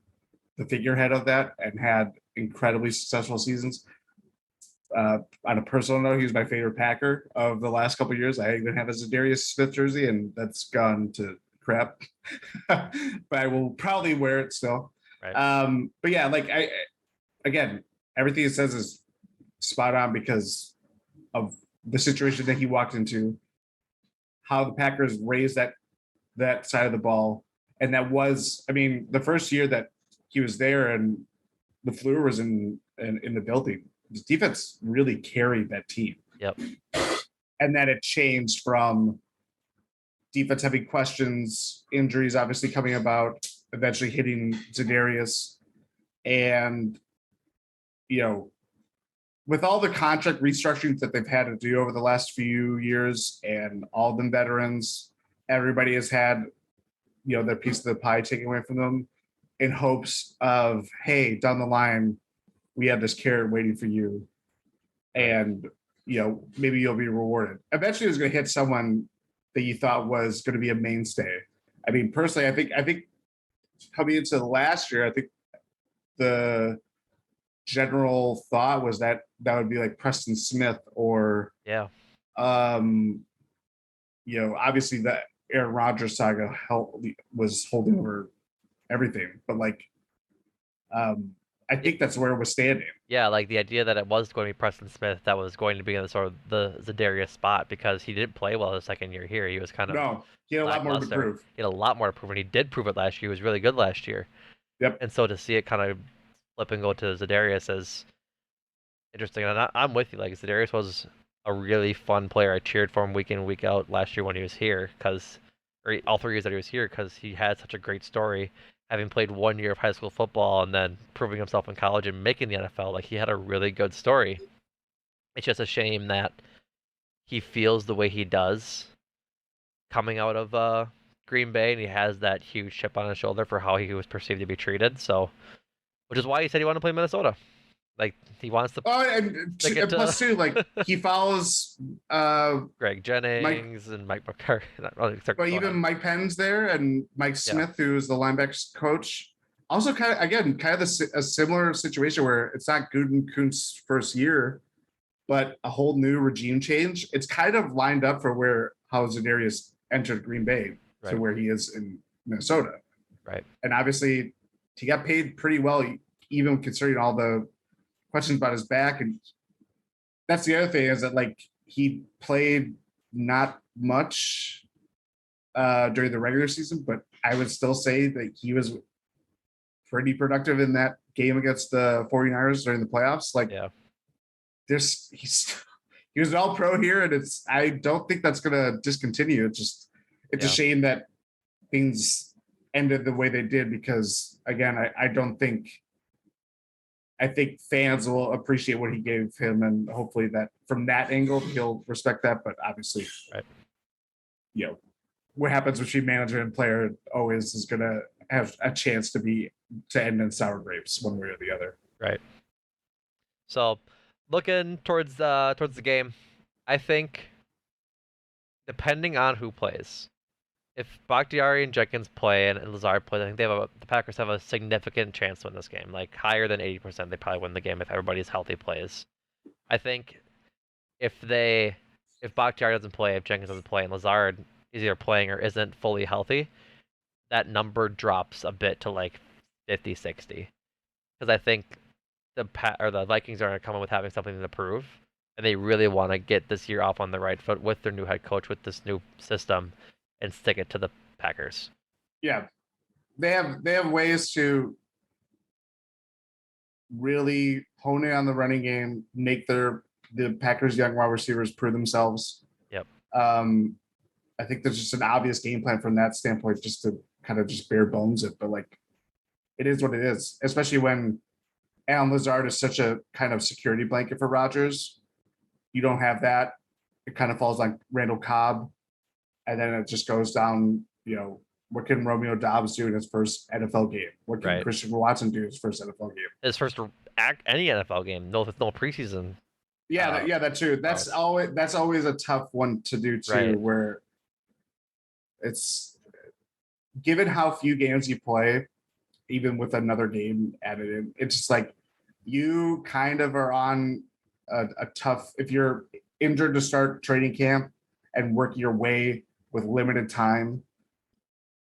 the figurehead of that and had incredibly successful seasons. On a personal note, he was my favorite Packer of the last couple of years. I even have a Zadarius Smith jersey, and that's gone to crap. But I will probably wear it still. Right. But yeah, like again, everything it says is spot on because of the situation that he walked into, how the Packers raised that side of the ball, and that was, I mean, the first year that he was there and the Fleur was in the building, the defense really carried that team. Yep. And then it changed from defense having questions, injuries obviously coming about, eventually hitting Zadarius, and with all the contract restructurings that they've had to do over the last few years and all the veterans, everybody has had, their piece of the pie taken away from them in hopes of, hey, down the line, we have this carrot waiting for you. And, maybe you'll be rewarded. Eventually it was going to hit someone that you thought was going to be a mainstay. I mean, personally, I think coming into last year, I think the general thought was that would be like Preston Smith or obviously the Aaron Rodgers saga was holding over everything, but like I think that's where it was standing. Yeah, like the idea that it was going to be Preston Smith that was going to be in the sort of the Zadarius spot because he didn't play well his second year here. He was kind of he had a lot more to prove. He had a lot more to prove, and he did prove it last year. He was really good last year. Yep. And so to see it kind of flip and go to Zadarius is interesting. And I'm with you. Like Zadarius was a really fun player. I cheered for him week in, week out last year when he was here or all 3 years that he was here because he had such a great story, having played 1 year of high school football and then proving himself in college and making the NFL. Like he had a really good story. It's just a shame that he feels the way he does coming out of Green Bay, and he has that huge chip on his shoulder for how he was perceived to be treated. So, which is why he said he wanted to play Minnesota. Like he wants to. Oh, and plus too, like he follows Greg Jennings and Mike McCarthy. But even Mike Penn's there, and Mike Smith, who is the linebackers coach. also kind of a similar situation where it's not Gutekunst's first year, but a whole new regime change. It's kind of lined up for where how Za'Darius entered Green Bay to Right. where he is in Minnesota. Right. And obviously, he got paid pretty well, even considering all the questions about his back. And that's the other thing is that like he played not much during the regular season, but I would still say that he was pretty productive in that game against the 49ers during the playoffs. Like, Yeah. He was an all pro here, and I don't think that's gonna discontinue. It's a shame that things ended the way they did because again, I think fans will appreciate what he gave him, and hopefully that from that angle he'll respect that. But obviously, Right. What happens between manager and player always is gonna have a chance to end in sour grapes one way or the other. Right. So, looking towards the game, I think depending on who plays, if Bakhtiari and Jenkins play and Lazard plays, I think the Packers have a significant chance to win this game, like higher than 80%. They probably win the game if everybody's healthy plays. I think if Bakhtiari doesn't play, if Jenkins doesn't play, and Lazard is either playing or isn't fully healthy, that number drops a bit to like 50-60. Because I think the Vikings are going to come in with having something to prove, and they really want to get this year off on the right foot with their new head coach, with this new system, and stick it to the Packers. Yeah, they have ways to really hone in on the running game, make the Packers' young wide receivers prove themselves. Yep. I think there's just an obvious game plan from that standpoint, just to kind of just bare bones it. But like, it is what it is, especially when Allen Lazard is such a kind of security blanket for Rodgers. You don't have that. It kind of falls like Randall Cobb, and then it just goes down. What can Romeo Doubs do in his first NFL game? What can Christopher Watson do in his first NFL game? His first any NFL game, no preseason. Yeah, that too. That's always a tough one to do too. Right. Where it's given how few games you play, even with another game added in, it's just like you kind of are on a tough. If you're injured to start training camp and work your way with limited time,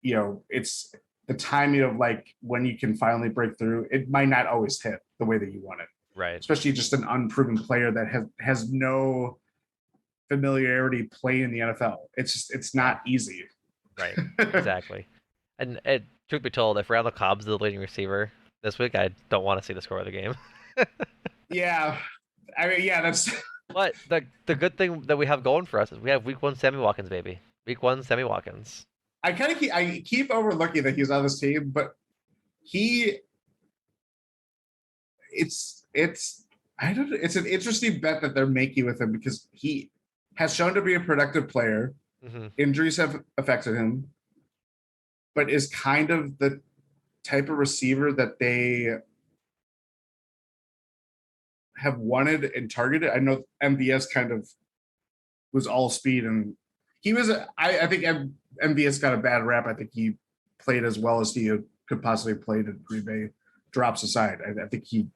it's the timing of like when you can finally break through. It might not always hit the way that you want it. Right. Especially just an unproven player that has no familiarity playing in the NFL. It's not easy. Right. Exactly. And truth be told, if Randall Cobb's the leading receiver this week, I don't want to see the score of the game. Yeah. I mean, yeah, that's. But the good thing that we have going for us is we have Week 1 Sammy Watkins, baby. Week 1 Sammy Watkins. I keep overlooking that he's on this team, but it's an interesting bet that they're making with him because he has shown to be a productive player. Mm-hmm. Injuries have affected him, but is kind of the type of receiver that they have wanted and targeted. I know MVS kind of was all speed, and he was. I think MVS got a bad rap. I think he played as well as he could possibly play in Green Bay. Drops aside, I think he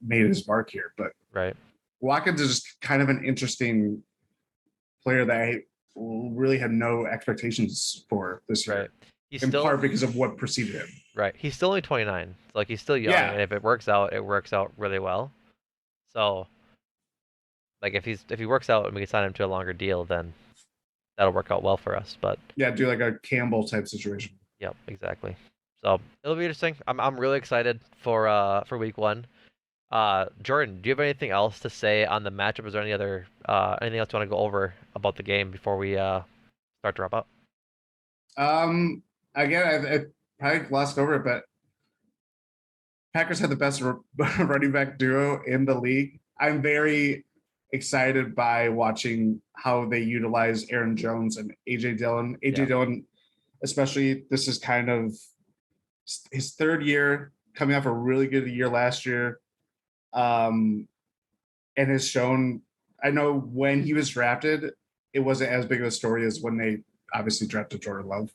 made his mark here. But right, Watkins is just kind of an interesting player that I really had no expectations for this year. Right. He's in still, part because of what preceded him. Right. He's still only 29. So, like, he's still young, and if it works out really well. So, like, if he works out and we can sign him to a longer deal, then that'll work out well for us. But yeah, do like a Campbell type situation. Yep, exactly. So it'll be interesting. I'm really excited for Week 1. Jordan, do you have anything else to say on the matchup? Is there anything else you want to go over about the game before we start to wrap up? Again, I probably glossed over it, but Packers had the best running back duo in the league. I'm very excited by watching how they utilize Aaron Jones and AJ Dillon. Dillon, especially, this is kind of his third year, coming off a really good year last year, and has shown. I know when he was drafted, it wasn't as big of a story as when they obviously drafted Jordan Love.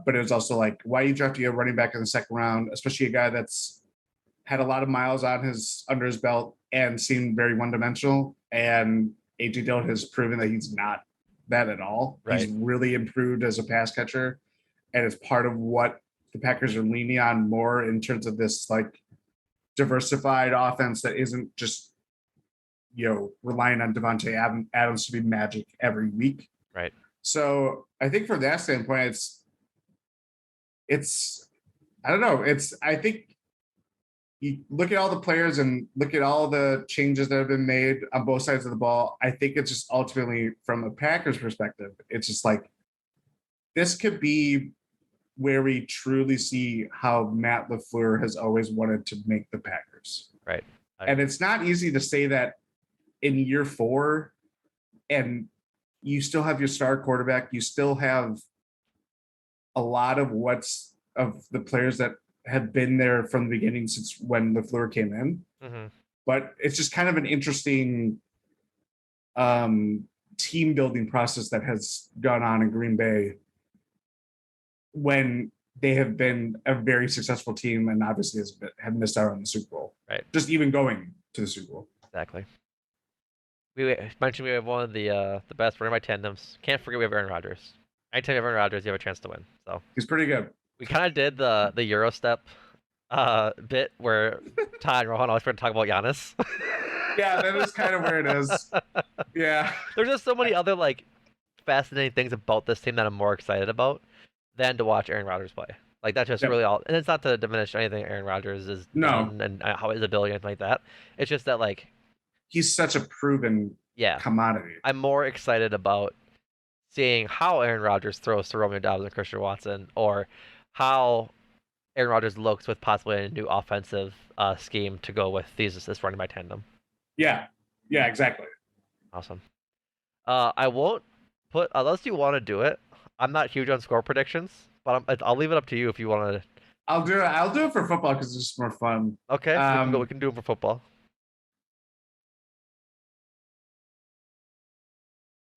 But it was also like, why are you drafting a running back in the second round, especially a guy that's had a lot of miles under his belt and seemed very one dimensional. And AJ Dillon has proven that he's not that at all. Right. He's really improved as a pass catcher, and it's part of what the Packers are leaning on more in terms of this like diversified offense that isn't just relying on Devontae Adams to be magic every week. Right. So I think from that standpoint, it's I don't know. I think you look at all the players and look at all the changes that have been made on both sides of the ball. I think it's just ultimately from a Packers perspective, it's just like this could be where we truly see how Matt LaFleur has always wanted to make the Packers. Right. And it's not easy to say that in year 4, and you still have your star quarterback. You still have a lot of the players that have been there from the beginning since when LaFleur came in. Mm-hmm. But it's just kind of an interesting team building process that has gone on in Green Bay when they have been a very successful team and obviously have missed out on the Super Bowl. Right. Just even going to the Super Bowl. Exactly. We mentioned we have one of the best running back tandems. Can't forget we have Aaron Rodgers. Anytime you have Aaron Rodgers, you have a chance to win. So he's pretty good. We kind of did the Euro step bit where Ty and Rohan always try to talk about Giannis. Yeah, that is kind of where it is. Yeah. There's just so many other like fascinating things about this team that I'm more excited about than to watch Aaron Rodgers play. Like that's just really all. And it's not to diminish anything Aaron Rodgers is done and how his ability or anything like that. It's just that like he's such a proven commodity. I'm more excited about seeing how Aaron Rodgers throws to Romeo Doubs and Christian Watson, or how Aaron Rodgers looks with possibly a new offensive scheme to go with this running by tandem. Yeah, exactly. Awesome. I won't put, unless you want to do it, I'm not huge on score predictions, but I'll leave it up to you if you want to. I'll do it for football because it's just more fun. Okay, we can do it for football.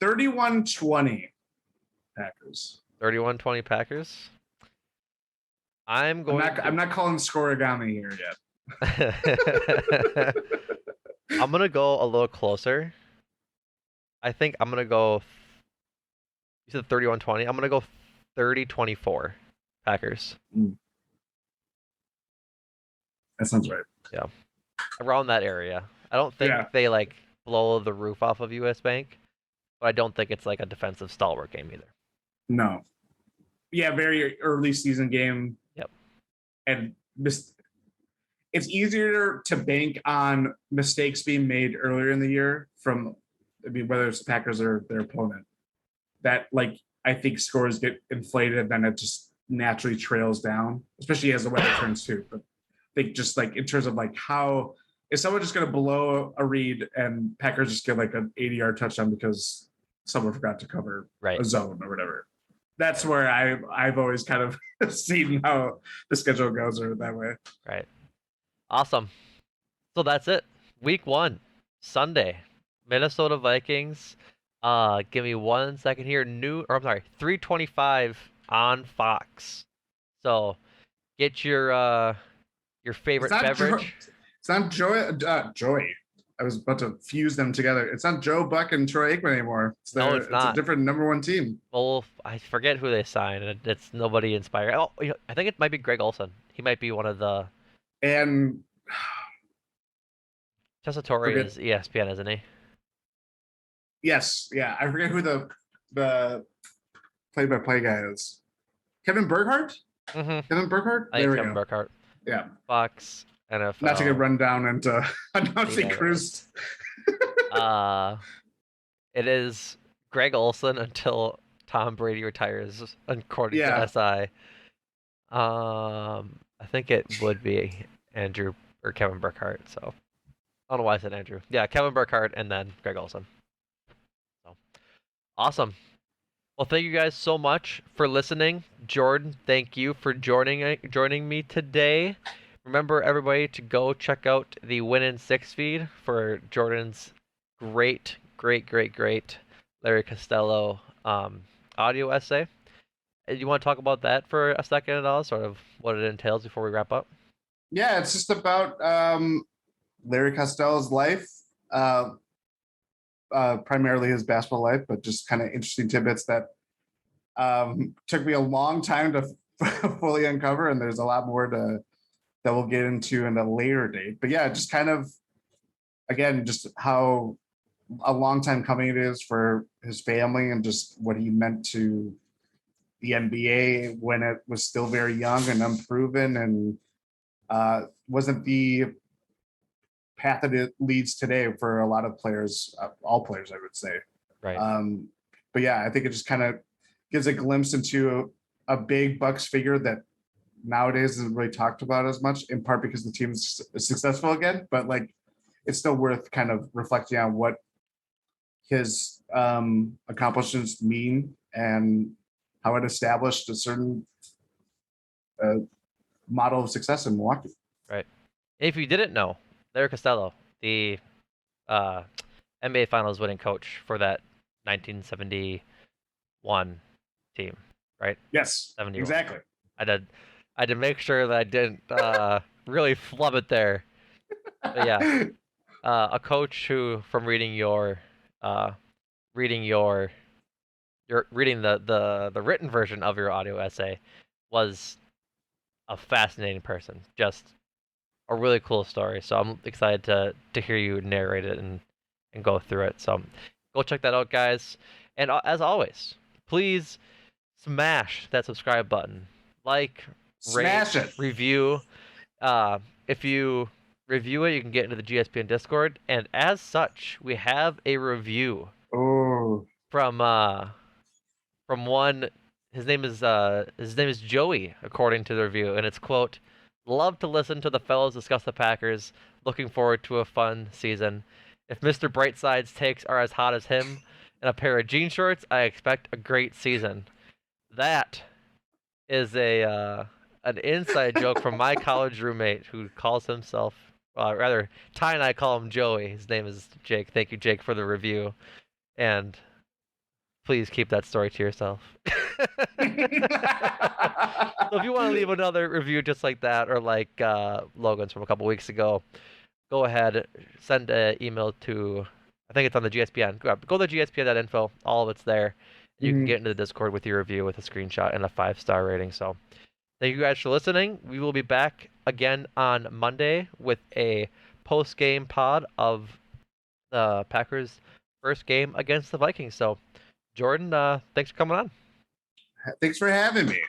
31-20 Packers. 31-20 Packers. I'm not calling scoregami here yet. I'm gonna go a little closer. I think I'm gonna go. You said 31-20. I'm gonna go 30-24 Packers. That sounds right. Yeah, around that area. I don't think they like blow the roof off of US Bank, but I don't think it's like a defensive stalwart game either. No. Yeah, very early season game. Yep. And it's easier to bank on mistakes being made earlier in the year from, whether it's the Packers or their opponent. That, like, I think scores get inflated and then it just naturally trails down, especially as the weather turns too. But I think just like in terms of like how is someone just going to blow a read and Packers just get like an 80-yard touchdown because someone forgot to cover a zone or whatever. That's where I've always kind of seen how the schedule goes or that way. Right. Awesome. So that's it. Week 1, Sunday, Minnesota Vikings. Give me 1 second here. 3:25 on Fox. So get your favorite beverage. It's not Joy. I was about to fuse them together. It's not Joe Buck and Troy Aikman anymore. It's not. It's a different number 1 team. Well, I forget who they signed. It's nobody inspired. Oh, I think it might be Greg Olson. He might be one of the. And Tessitore is ESPN, isn't he? Yes. Yeah. I forget who the play-by-play guy is. Kevin Burkhardt? Mm-hmm. Kevin Burkhardt? There we go. Kevin Burkhardt. Yeah. Fox, NFL. Not to get run down into announcing crews. It is Greg Olson until Tom Brady retires, according to SI. I think it would be Andrew or Kevin Burkhardt. So I don't know why I said Andrew. Yeah, Kevin Burkhardt and then Greg Olson. So awesome. Well, thank you guys so much for listening. Jordan, thank you for joining me today. Remember, everybody, to go check out the Win in 6 feed for Jordan's great Larry Costello audio essay. You want to talk about that for a second at all, sort of what it entails before we wrap up? Yeah, it's just about Larry Costello's life, uh, primarily his basketball life, but just kind of interesting tidbits that took me a long time to fully uncover, and there's a lot more to that we'll get into in a later date. But yeah, just kind of again, just how a long time coming it is for his family, and just what he meant to the NBA when it was still very young and unproven, and wasn't the path that it leads today for a lot of players, all players, I would say. Right. Um, but yeah, I think it just kind of gives a glimpse into a big Bucks figure that nowadays isn't really talked about as much, in part because the team is successful again. But like, it's still worth kind of reflecting on what his accomplishments mean and how it established a certain uh, model of success in Milwaukee. Right. If you didn't know, Larry Costello, the uh, NBA Finals winning coach for that 1971 team, right? Yes, 71. exactly. I did. I had to make sure that I didn't really flub it there. But yeah, a coach who, from uh, reading your reading the written version of your audio essay, was a fascinating person. Just a really cool story. So I'm excited to hear you narrate it and go through it. So go check that out, guys. And as always, please smash that subscribe button, like, rate, Smash it. review. If you review it, you can get into the GSPN Discord. And as such, we have a review Oh, from one. His name is Joey, according to the review, and it's quote, "Love to listen to the fellows discuss the Packers. Looking forward to a fun season. If Mr. Brightside's takes are as hot as him and a pair of jean shorts, I expect a great season." That is a an inside joke from my college roommate who calls himself, rather, Ty and I call him Joey. His name is Jake. Thank you, Jake, for the review, and please keep that story to yourself. So if you want to leave another review just like that, or like Logan's from a couple weeks ago, go ahead, send an email to, I think it's on the GSPN. Go to gspn.info. All of it's there. You can Mhm. get into the Discord with your review with a screenshot and a 5-star rating. So thank you guys for listening. We will be back again on Monday with a post-game pod of the Packers' first game against the Vikings. So Jordan, thanks for coming on. Thanks for having me.